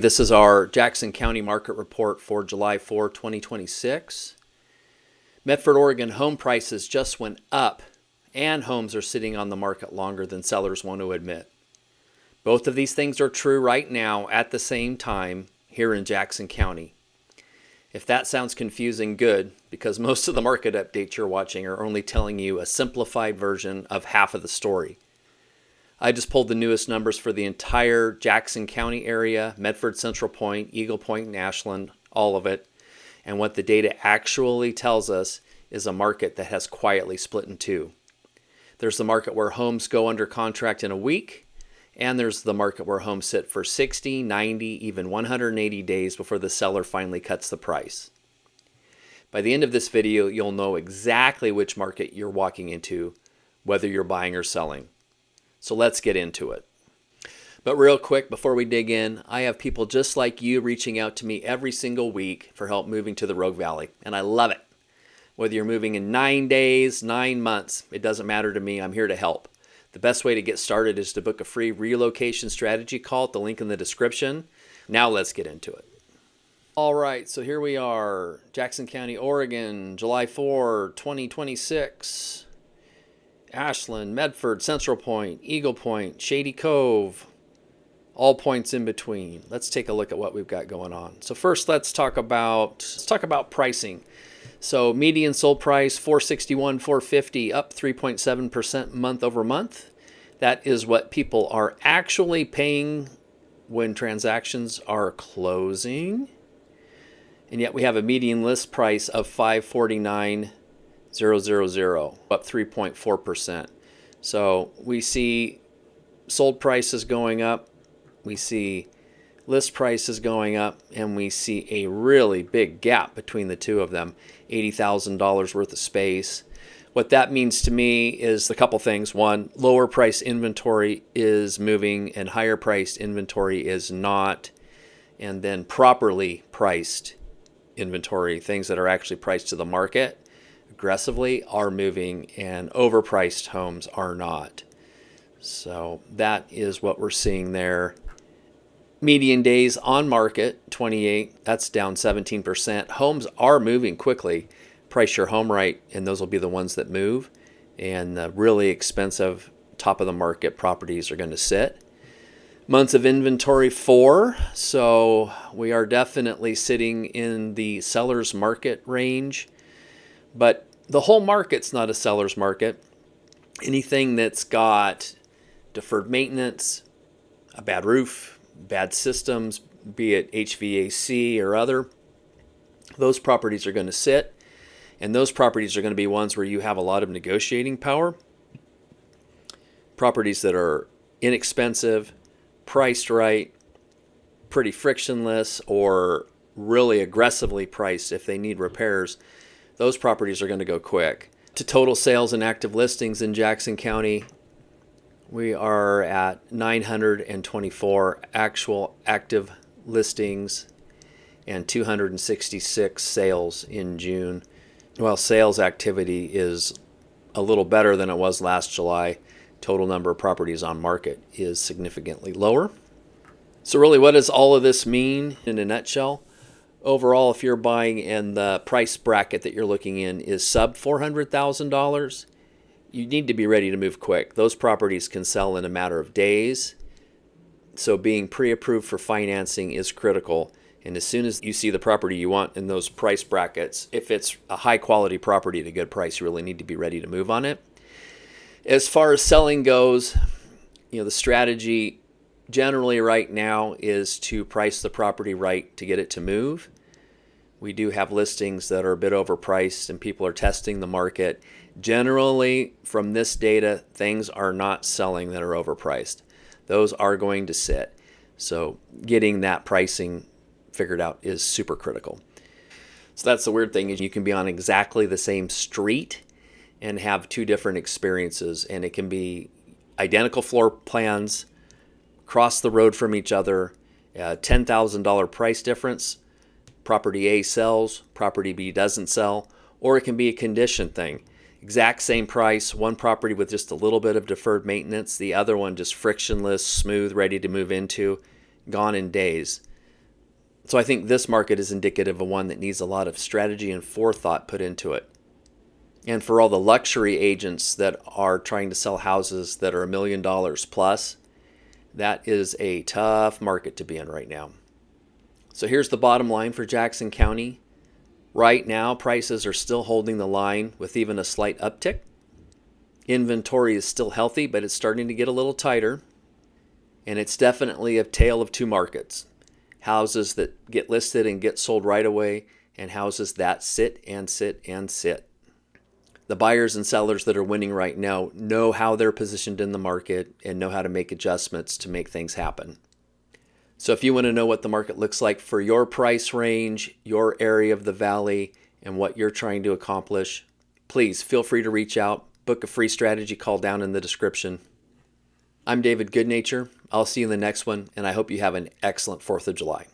This is our Jackson County market report for July 4, 2026. Medford, Oregon home prices just went up and homes are sitting on the market longer than sellers want to admit. Both of these things are true right now at the same time here in Jackson County. If that sounds confusing, good, because most of the market updates you're watching are only telling you a simplified version of half of the story. I just pulled the newest numbers for the entire Jackson County area, Medford, Central Point, Eagle Point, and Ashland, all of it. And what the data actually tells us is a market that has quietly split in two. There's the market where homes go under contract in a week, and there's the market where homes sit for 60, 90, even 180 days before the seller finally cuts the price. By the end of this video, you'll know exactly which market you're walking into, whether you're buying or selling. So let's get into it. But real quick, before we dig in, I have people just like you reaching out to me every single week for help moving to the Rogue Valley, and I love it. Whether you're moving in 9 days, 9 months, it doesn't matter to me. I'm here to help. The best way to get started is to book a free relocation strategy call at the link in the description. Now let's get into it. All right, so here we are, Jackson County, Oregon, July 4, 2026. Ashland, Medford, Central Point, Eagle Point, Shady Cove, all points in between. Let's take a look at what we've got going on. So first, let's talk about pricing. So median sold price $461,450, up 3.7% month over month. That is what people are actually paying when transactions are closing. And yet we have a median list price of $549,000, up 3.4%. So we see sold prices going up, we see list prices going up, and we see a really big gap between the two of them, $80,000 worth of space. What that means to me is a couple things. One, lower price inventory is moving and higher priced inventory is not. And then properly priced inventory, things that are actually priced to the market aggressively, are moving, and overpriced homes are not. So that is what we're seeing there. Median days on market, 28, that's down 17%. Homes are moving quickly. Price your home right, and those will be the ones that move. And the really expensive top of the market properties are going to sit. Months of inventory, 4. So we are definitely sitting in the seller's market range. But the whole market's not a seller's market. Anything that's got deferred maintenance, a bad roof, bad systems, be it HVAC or other, those properties are going to sit. And those properties are going to be ones where you have a lot of negotiating power. Properties that are inexpensive, priced right, pretty frictionless, or really aggressively priced if they need repairs, those properties are going to go quick. To total sales and active listings in Jackson County, we are at 924 actual active listings and 266 sales in June. Well, sales activity is a little better than it was last July. Total number of properties on market is significantly lower. So really, what does all of this mean in a nutshell? Overall, if you're buying in the price bracket that you're looking in is sub $400,000, you need to be ready to move quick. Those properties can sell in a matter of days. So being pre-approved for financing is critical. And as soon as you see the property you want in those price brackets, if it's a high quality property at a good price, you really need to be ready to move on it. As far as selling goes, the strategy generally right now is to price the property right to get it to move. We do have listings that are a bit overpriced and people are testing the market. Generally, from this data, things are not selling that are overpriced. Those are going to sit. So getting that pricing figured out is super critical. So that's the weird thing, is you can be on exactly the same street and have two different experiences, and it can be identical floor plans, across the road from each other, $10,000 price difference. Property A sells, property B doesn't sell, or it can be a condition thing. Exact same price, one property with just a little bit of deferred maintenance, the other one just frictionless, smooth, ready to move into, gone in days. So I think this market is indicative of one that needs a lot of strategy and forethought put into it. And for all the luxury agents that are trying to sell houses that are $1 million plus, that is a tough market to be in right now. So here's the bottom line for Jackson County. Right now, prices are still holding the line with even a slight uptick. Inventory is still healthy, but it's starting to get a little tighter. And it's definitely a tale of two markets. Houses that get listed and get sold right away, and houses that sit and sit and sit. The buyers and sellers that are winning right now know how they're positioned in the market and know how to make adjustments to make things happen. So if you want to know what the market looks like for your price range, your area of the valley, and what you're trying to accomplish, please feel free to reach out. Book a free strategy call down in the description. I'm David Goodnature. I'll see you in the next one, and I hope you have an excellent 4th of July.